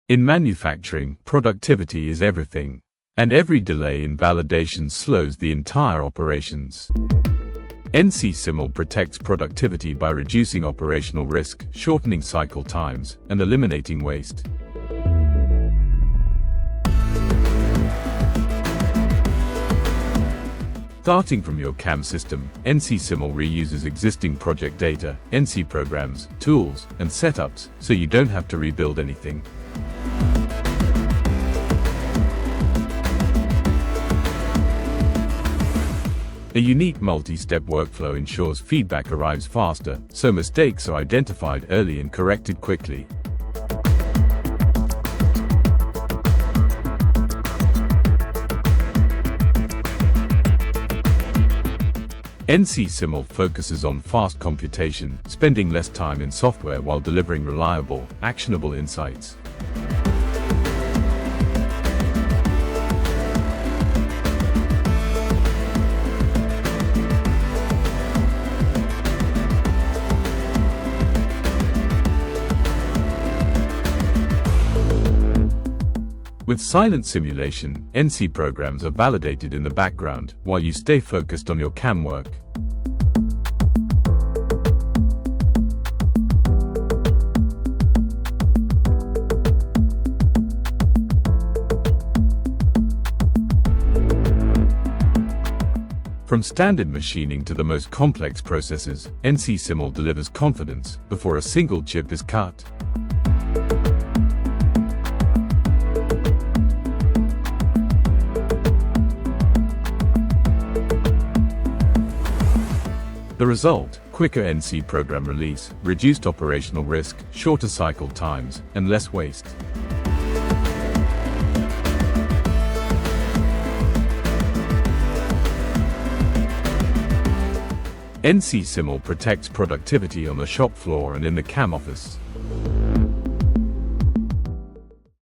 In manufacturing, productivity is everything, and every delay in validation slows the entire operations. NC-SIML protects productivity by reducing operational risk, shortening cycle times, and eliminating waste. Starting from your CAM system, NC-SIML reuses existing project data, NC programs, tools, and setups, so you don't have to rebuild anything. A unique multi-step workflow ensures feedback arrives faster, so mistakes are identified early and corrected quickly. NC-SIML focuses on fast computation, spending less time in software while delivering reliable, actionable insights. With silent simulation, NC programs are validated in the background while you stay focused on your CAM work. From standard machining to the most complex processes, NC-SIML delivers confidence before a single chip is cut. The result: quicker NC program release, reduced operational risk, shorter cycle times, and less waste. NC-SIML protects productivity on the shop floor and in the CAM office.